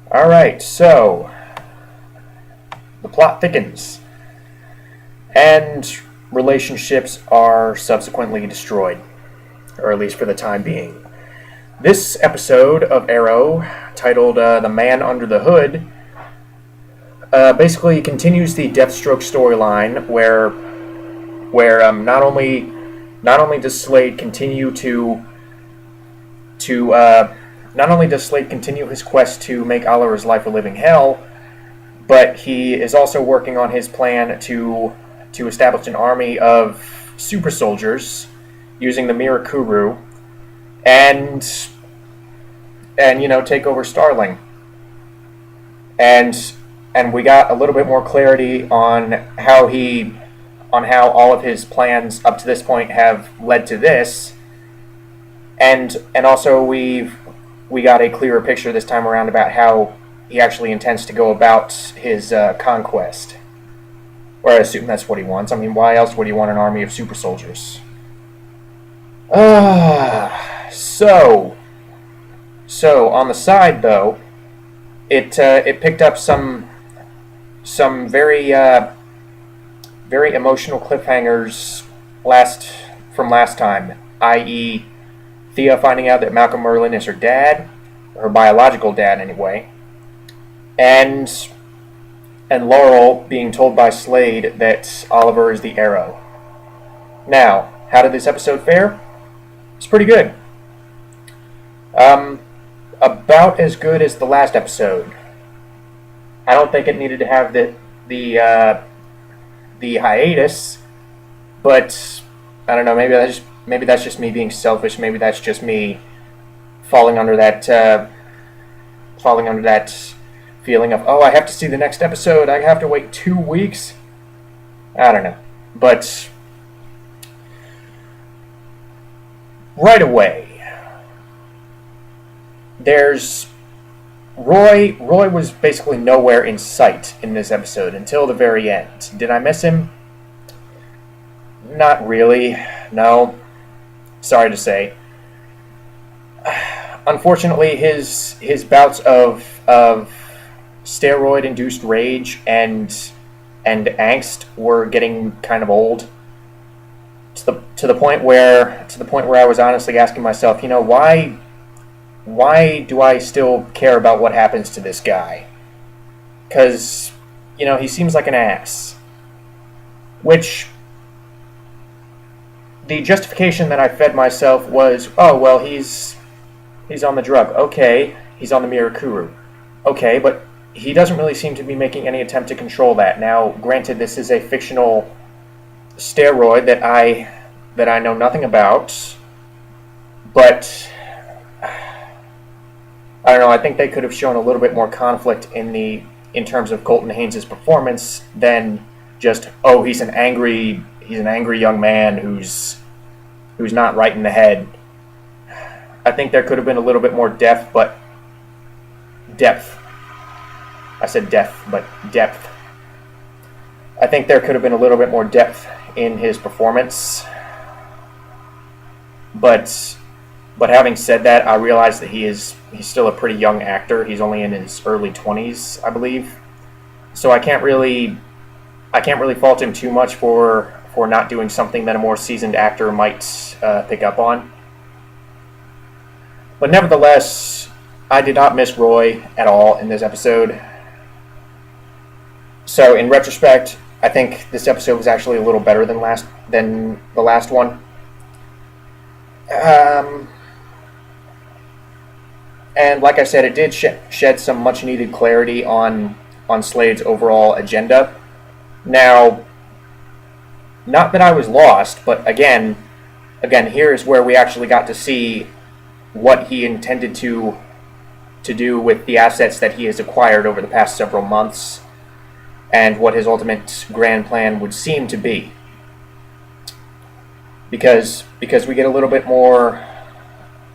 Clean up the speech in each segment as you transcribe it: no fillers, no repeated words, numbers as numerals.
Alright, so the plot thickens, and relationships are subsequently destroyed, or at least for the time being. This episode of Arrow, titled The Man Under the Hood, basically continues the Deathstroke storyline where not only does Slade continue not only does Slade continue his quest to make Oliver's life a living hell, but he is also working on his plan to establish an army of super soldiers using the Mirakuru and take over Starling. And we got a little bit more clarity on how all of his plans up to this point have led to this, and also we got a clearer picture this time around about how he actually intends to go about his conquest. Or I assume that's what he wants. I mean, why else would he want an army of super soldiers? So on the side though, it picked up some very emotional cliffhangers from last time, i.e. Thea finding out that Malcolm Merlyn is her dad, her biological dad anyway, and Laurel being told by Slade that Oliver is the Arrow. Now, how did this episode fare? It's pretty good. About as good as the last episode. I don't think it needed to have the hiatus, but I don't know. Maybe that's just me being selfish. Maybe that's just me falling under that feeling of, oh, I have to see the next episode. I have to wait 2 weeks. I don't know, but right away, there's Roy was basically nowhere in sight in this episode until the very end. Did I miss him? Not really, no. Sorry to say. Unfortunately, his bouts of steroid-induced rage and angst were getting kind of old. To the point where I was honestly asking myself, why do I still care about what happens to this guy? Because, he seems like an ass. Which, the justification that I fed myself was, oh, well, he's on the drug. Okay, he's on the Mirakuru. Okay, but he doesn't really seem to be making any attempt to control that. Now, granted, this is a fictional steroid that I know nothing about, but I don't know. I think they could have shown a little bit more conflict in terms of Colton Haynes' performance than just, oh, he's an angry young man who's not right in the head. I think there could have been a little bit more depth. I said depth, but depth. I think there could have been a little bit more depth in his performance. But having said that, I realize that he's still a pretty young actor. He's only in his early 20s, I believe. So I can't really fault him too much for not doing something that a more seasoned actor might pick up on. But nevertheless, I did not miss Roy at all in this episode. So in retrospect, I think this episode was actually a little better than the last one. And like I said, it did shed some much-needed clarity on Slade's overall agenda. Now, not that I was lost, but again, here is where we actually got to see what he intended to do with the assets that he has acquired over the past several months, and what his ultimate grand plan would seem to be. Because we get a little bit more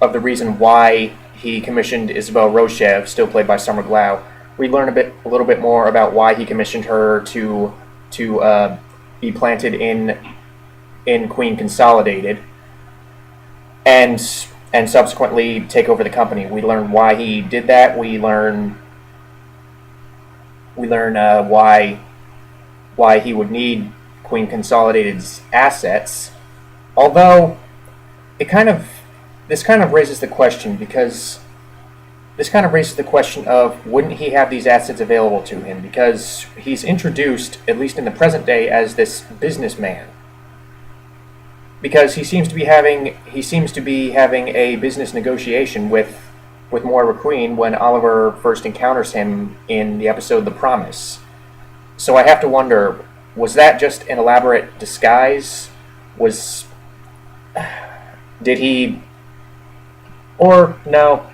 of the reason why he commissioned Isabel Rochev, still played by Summer Glau. We learn a little bit more about why he commissioned her to be planted in Queen Consolidated, and subsequently take over the company. We learn why he did that. We learn why he would need Queen Consolidated's assets. Although it kind of this kind of raises the question because this kind of raises the question of wouldn't he have these assets available to him, because he's introduced, at least in the present day, as this businessman, because he seems to be having a business negotiation with Moira Queen when Oliver first encounters him in the episode The Promise. So I have to wonder, was that just an elaborate disguise? Did he, or no?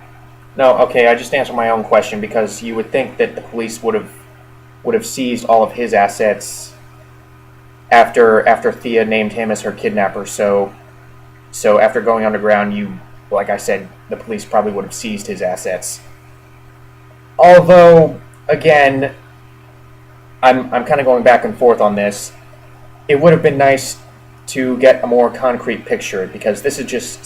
No, okay, I just answered my own question, because you would think that the police would have seized all of his assets after Thea named him as her kidnapper. So after going underground, like I said, the police probably would have seized his assets. Although, again, I'm kind of going back and forth on this. It would have been nice to get a more concrete picture, because this is just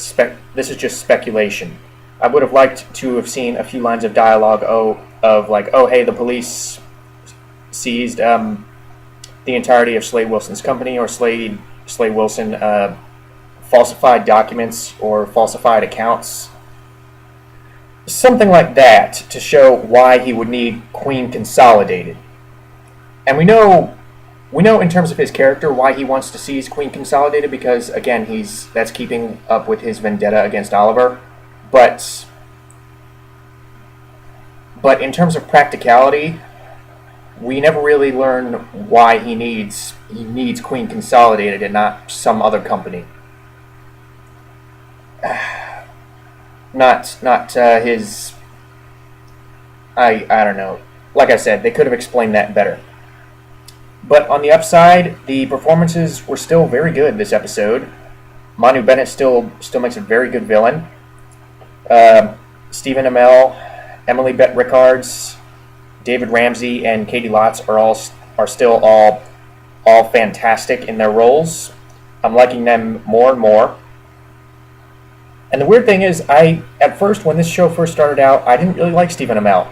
speculation. I would have liked to have seen a few lines of dialogue hey, the police seized the entirety of Slade Wilson's company, or Slade Wilson falsified documents or falsified accounts. Something like that to show why he would need Queen Consolidated. And we know in terms of his character why he wants to seize Queen Consolidated, because again, that's keeping up with his vendetta against Oliver. But in terms of practicality, we never really learn why he needs Queen Consolidated and not some other company. Not his. I don't know. Like I said, they could have explained that better. But on the upside, the performances were still very good this episode. Manu Bennett still makes a very good villain. Stephen Amell, Emily Bett Rickards, David Ramsey, and Katie Lotz are still all fantastic in their roles. I'm liking them more and more. And the weird thing is, at first, when this show first started out, I didn't really like Stephen Amell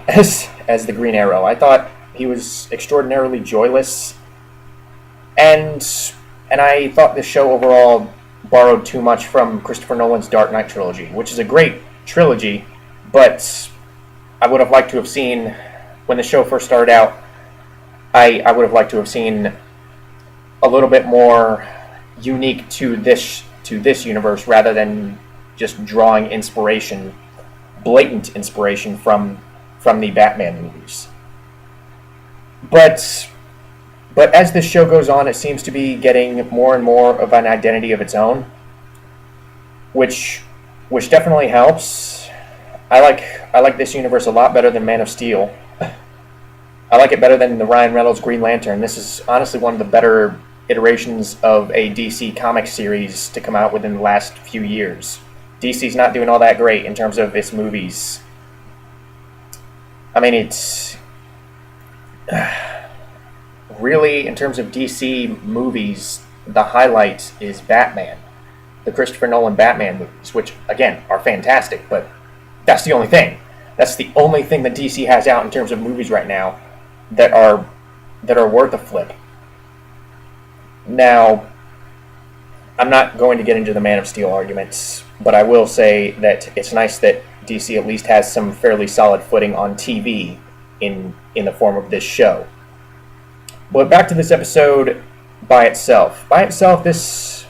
as the Green Arrow. I thought he was extraordinarily joyless, and I thought this show overall borrowed too much from Christopher Nolan's Dark Knight trilogy, which is a great trilogy, but I would have liked to have seen, when the show first started out, I would have liked to have seen a little bit more unique to this universe, rather than just drawing blatant inspiration from the Batman movies. But as this show goes on, it seems to be getting more and more of an identity of its own, which definitely helps. I like this universe a lot better than Man of Steel. I like it better than the Ryan Reynolds Green Lantern. This is honestly one of the better iterations of a DC comic series to come out within the last few years. DC's not doing all that great in terms of its movies. I mean, it's really, in terms of DC movies, the highlight is Batman. The Christopher Nolan Batman movies, which, again, are fantastic, but that's the only thing. That's the only thing that DC has out in terms of movies right now that are worth a flip. Now, I'm not going to get into the Man of Steel arguments, but I will say that it's nice that DC at least has some fairly solid footing on TV in the form of this show. But back to this episode by itself. By itself, this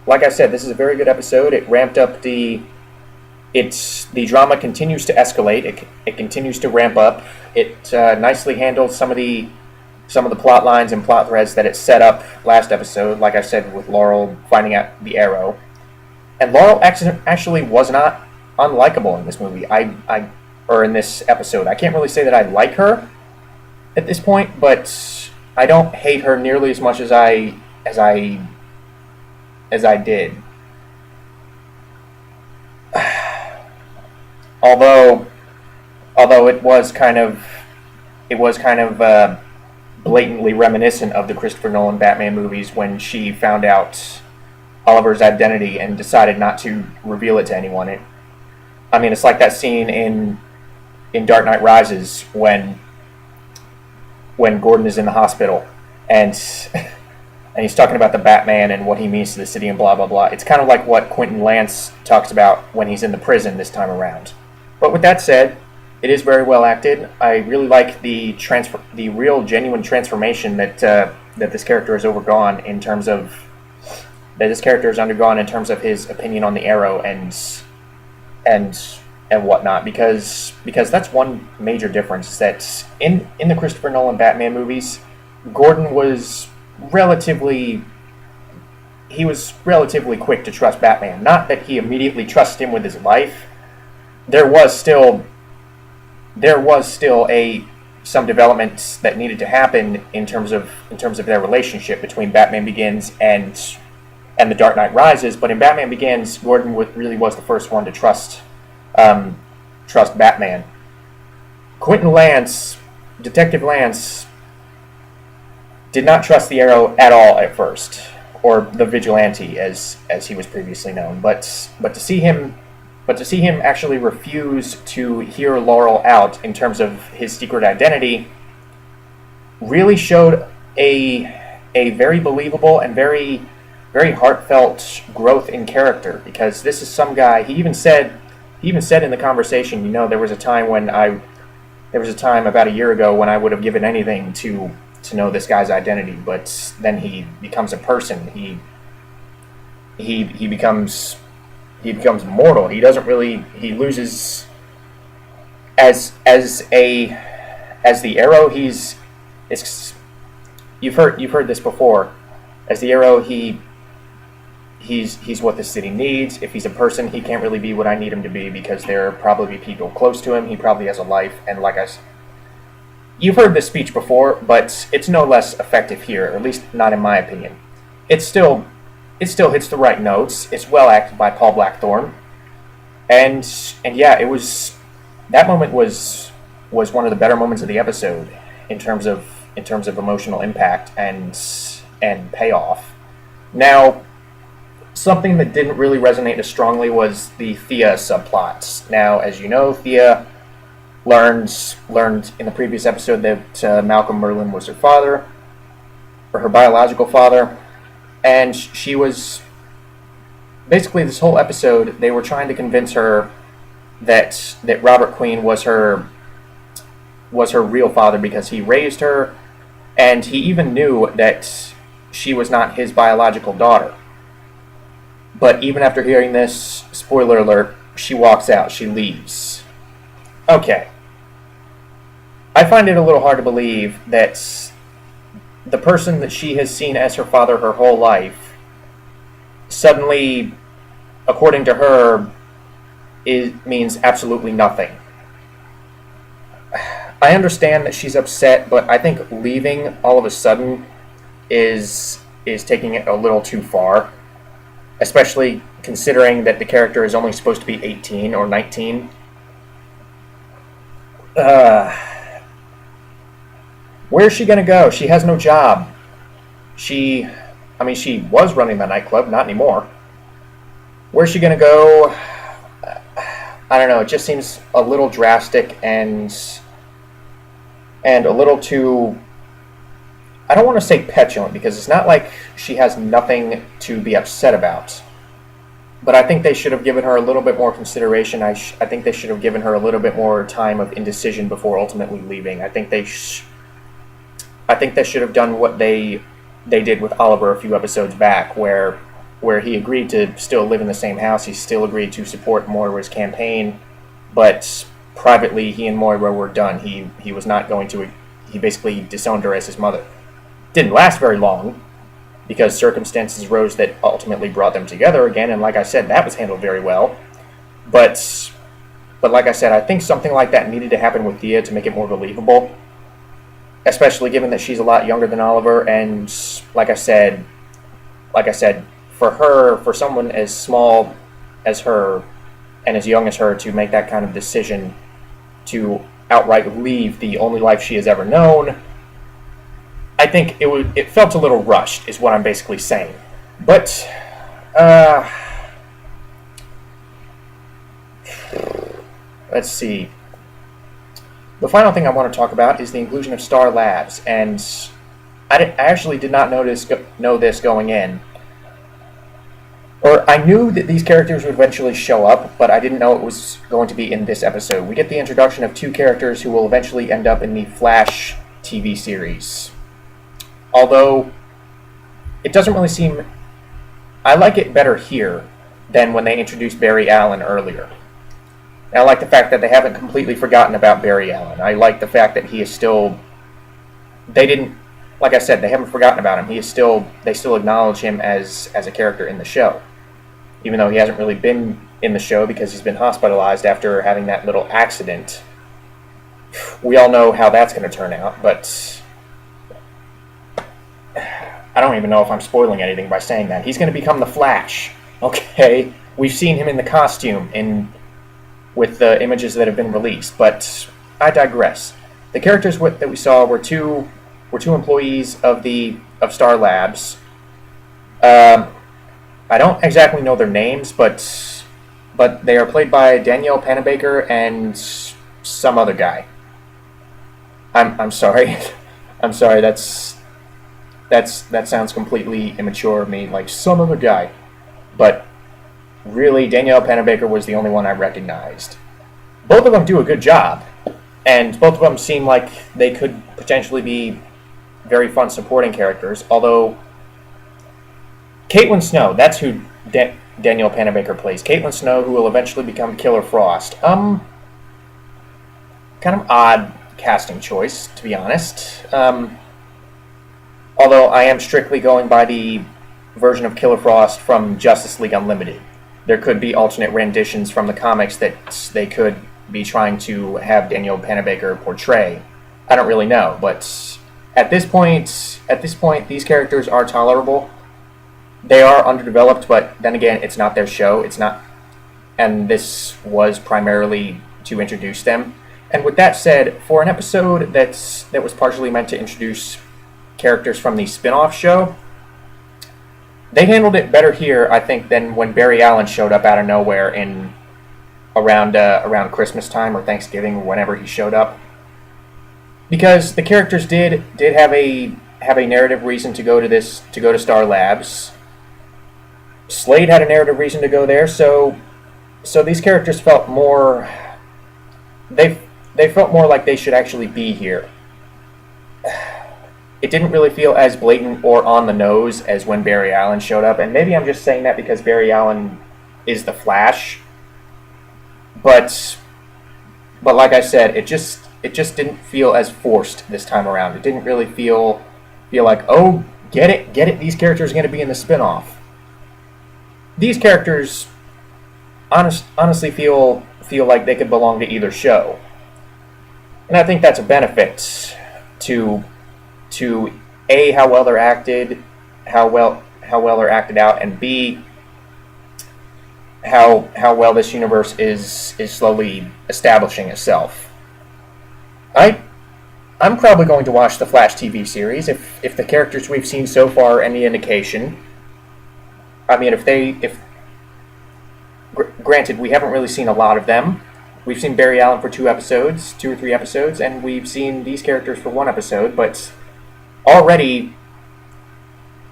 like I said, this is a very good episode. It ramped up the drama continues to escalate. It continues to ramp up. It nicely handles some of the plot lines and plot threads that it set up last episode, like I said, with Laurel finding out the arrow. And Laurel actually was not unlikable in this movie. Or in this episode. I can't really say that I like her at this point, but I don't hate her nearly as much as I did. Although it was kind of blatantly reminiscent of the Christopher Nolan Batman movies when she found out Oliver's identity and decided not to reveal it to anyone. It's like that scene in Dark Knight Rises when when Gordon is in the hospital, and and he's talking about the Batman and what he means to the city and blah blah blah. It's kind of like what Quentin Lance talks about when he's in the prison this time around. But with that said, it is very well acted. I really like the real genuine transformation that this character has undergone in terms of his opinion on the Arrow and whatnot. Because that's one major difference, is that in the Christopher Nolan Batman movies, Gordon was relatively quick to trust Batman. Not that he immediately trusted him with his life. There was still some developments that needed to happen in terms of their relationship between Batman Begins and The Dark Knight Rises. But in Batman Begins, Gordon really was the first one to trust Batman. Detective Lance, did not trust the Arrow at all at first, or the Vigilante as he was previously known. But to see him actually refuse to hear Laurel out in terms of his secret identity really showed a very believable and very, very heartfelt growth in character. Because this is some guy. He even said in the conversation, there was a time about a year ago when I would have given anything to know this guy's identity, but then he becomes a person. He becomes mortal. He loses as the Arrow. You've heard this before. As the Arrow, he's what the city needs. If he's a person, he can't really be what I need him to be, because there are probably people close to him. He probably has a life, and you've heard this speech before, but it's no less effective here, or at least not in my opinion. It still hits the right notes. It's well acted by Paul Blackthorne, and yeah, that moment was one of the better moments of the episode in terms of emotional impact and payoff. Now, something that didn't really resonate as strongly was the Thea subplots. Now, as you know, Thea learned in the previous episode that Malcolm Merlyn was her father, or her biological father, and she was basically, this whole episode they were trying to convince her that Robert Queen was her real father, because he raised her, and he even knew that she was not his biological daughter. But even after hearing this, spoiler alert, she walks out, she leaves. Okay. I find it a little hard to believe that the person that she has seen as her father her whole life suddenly, according to her, means absolutely nothing. I understand that she's upset, but I think leaving all of a sudden is taking it a little too far, especially considering that the character is only supposed to be 18 or 19. Where's she going to go? She has no job. She was running the nightclub, not anymore. Where's she going to go? I don't know. It just seems a little drastic and a little too, I don't want to say petulant, because it's not like she has nothing to be upset about. But I think they should have given her a little bit more consideration. I think they should have given her a little bit more time of indecision before ultimately leaving. I think they should have done what they did with Oliver a few episodes back, where he agreed to still live in the same house. He still agreed to support Moira's campaign, but privately he and Moira were done. He was not going to. He basically disowned her as his mother. Didn't last very long, because circumstances arose that ultimately brought them together again, and like I said, that was handled very well. But like I said, I think something like that needed to happen with Thea to make it more believable, especially given that she's a lot younger than Oliver, and like I said, for someone as small as her and as young as her to make that kind of decision to outright leave the only life she has ever known, I think it felt a little rushed, is what I'm basically saying. But let's see. The final thing I want to talk about is the inclusion of Star Labs, and I actually did not know this going in. Or I knew that these characters would eventually show up, but I didn't know it was going to be in this episode. We get the introduction of 2 characters who will eventually end up in the Flash TV series. Although, it doesn't really seem... I like it better here than when they introduced Barry Allen earlier. And I like the fact that they haven't completely forgotten about Barry Allen. I like the fact that he is still... They didn't... Like I said, they haven't forgotten about him. They still acknowledge him as a character in the show. Even though he hasn't really been in the show because he's been hospitalized after having that little accident. We all know how that's going to turn out, but I don't even know if I'm spoiling anything by saying that. He's going to become the Flash, okay? We've seen him in the costume with the images that have been released, but I digress. The characters that we saw were two employees of Star Labs. I don't exactly know their names, but they are played by Danielle Panabaker and some other guy. I'm sorry. I'm sorry. That sounds completely immature of me, like some other guy. But really, Danielle Panabaker was the only one I recognized. Both of them do a good job, and both of them seem like they could potentially be very fun supporting characters, although Caitlin Snow, that's who Danielle Panabaker plays. Caitlin Snow, who will eventually become Killer Frost. Kind of odd casting choice, to be honest. Although I am strictly going by the version of Killer Frost from Justice League Unlimited. There could be alternate renditions from the comics that they could be trying to have Danielle Panabaker portray. I don't really know, but at this point, these characters are tolerable. They are underdeveloped, but then again, it's not their show. It's not, and this was primarily to introduce them. And with that said, for an episode that was partially meant to introduce characters from the spin-off show, they handled it better here, I think, than when Barry Allen showed up out of nowhere around Christmas time or Thanksgiving, whenever he showed up. Because the characters did have a narrative reason to go to Star Labs. Slade had a narrative reason to go there, so these characters felt more... They felt more like they should actually be here. It didn't really feel as blatant or on the nose as when Barry Allen showed up, and maybe I'm just saying that because Barry Allen is the Flash. But like I said, it just didn't feel as forced this time around. It didn't really feel like, oh, get it, these characters are going to be in the spin-off. These characters honestly feel like they could belong to either show. And I think that's a benefit to A, how well they're acted, how well they're acted out, and B, how well this universe is slowly establishing itself. I'm probably going to watch the Flash TV series if the characters we've seen so far are any indication. I mean, granted, we haven't really seen a lot of them. We've seen Barry Allen for 2 or 3 episodes, and we've seen these characters for 1 episode, but already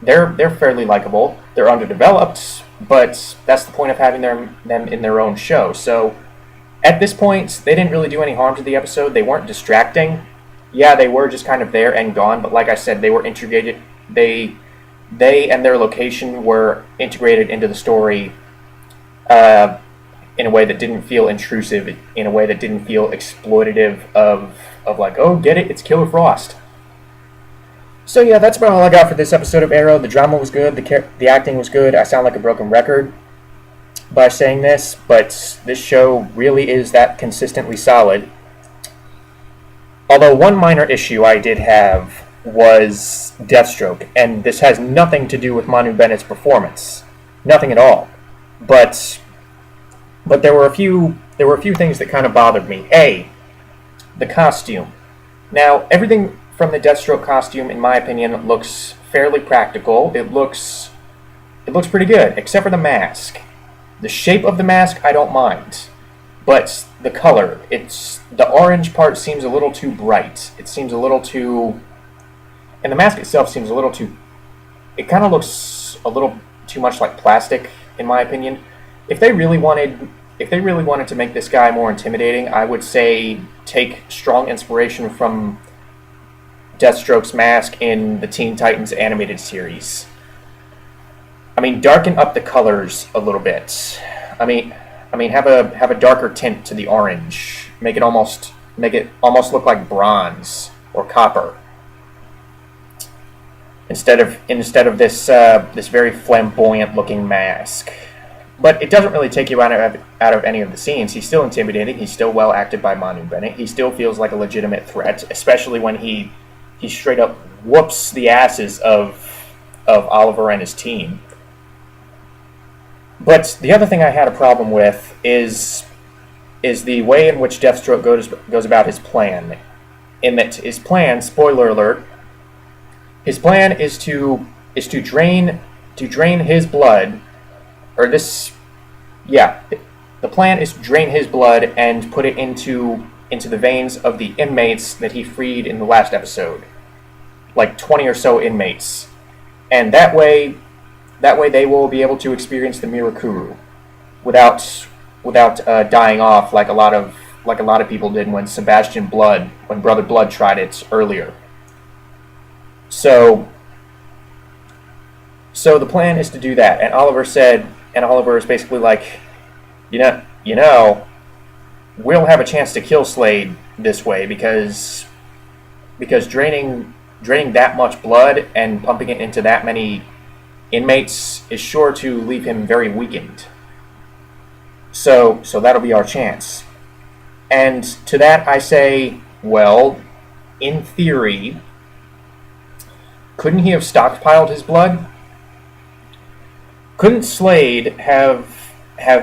they're fairly likable. They're underdeveloped, but that's the point of having them in their own show. So at this point, they didn't really do any harm to the episode. They weren't distracting. Yeah, they were just kind of there and gone, but like I said, they were integrated. They and their location were integrated into the story in a way that didn't feel intrusive, in a way that didn't feel exploitative of like, oh, get it, it's Killer Frost. So yeah, that's about all I got for this episode of Arrow. The drama was good, the acting was good. I sound like a broken record by saying this, but this show really is that consistently solid. Although one minor issue I did have was Deathstroke, and this has nothing to do with Manu Bennett's performance, nothing at all. But there were a few things that kind of bothered me. A, the costume. Now, everything from the Deathstroke costume, in my opinion, looks fairly practical. It looks pretty good, except for the mask. The shape of the mask, I don't mind. but the color, the orange part seems a little too bright. It seems a little too, and the mask itself seems a little too. It kind of looks a little too much like plastic, in my opinion. If they really wanted to make this guy more intimidating, I would say take strong inspiration from Deathstroke's mask in the Teen Titans animated series. I mean, darken up the colors a little bit. I mean, have a darker tint to the orange. Make it almost look like bronze or copper. Instead of this very flamboyant looking mask. But it doesn't really take you out of any of the scenes. He's still intimidating. He's still well acted by Manu Bennett. He still feels like a legitimate threat, especially when he straight up whoops the asses of Oliver and his team. But the other thing I had a problem with is the way in which Deathstroke goes about his plan. In that his plan, spoiler alert, his plan is to drain his blood, the plan is to drain his blood and put it into the veins of the inmates that he freed in the last episode, like 20 or so inmates, and that way they will be able to experience the Mirakuru without dying off like a lot of people did when Brother Blood tried it earlier. So the plan is to do that, and Oliver is basically like, you know, we'll have a chance to kill Slade this way because draining that much blood and pumping it into that many inmates is sure to leave him very weakened. So that'll be our chance. And to that I say, well, in theory, couldn't he have stockpiled his blood? Couldn't Slade have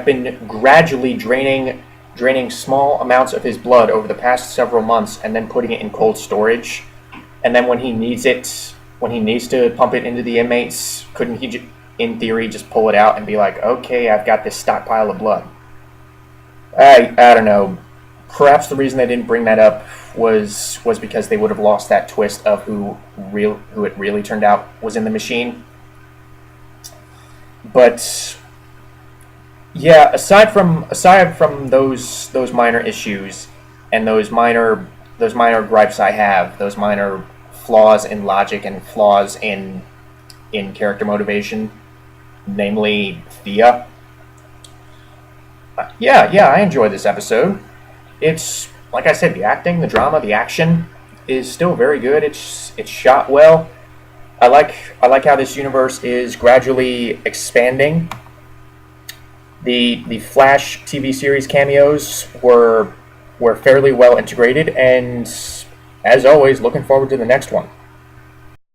been gradually draining small amounts of his blood over the past several months and then putting it in cold storage? And then when he needs to pump it into the inmates, couldn't he, in theory, just pull it out and be like, okay, I've got this stockpile of blood? I don't know. Perhaps the reason they didn't bring that up was because they would have lost that twist of who it really turned out was in the machine. But yeah, aside from those minor issues and those minor gripes I have, those minor flaws in logic and flaws in character motivation, namely Thea. Yeah, I enjoyed this episode. It's, like I said, the acting, the drama, the action is still very good. It's shot well. I like how this universe is gradually expanding. The Flash TV series cameos were fairly well integrated, and as always, looking forward to the next one.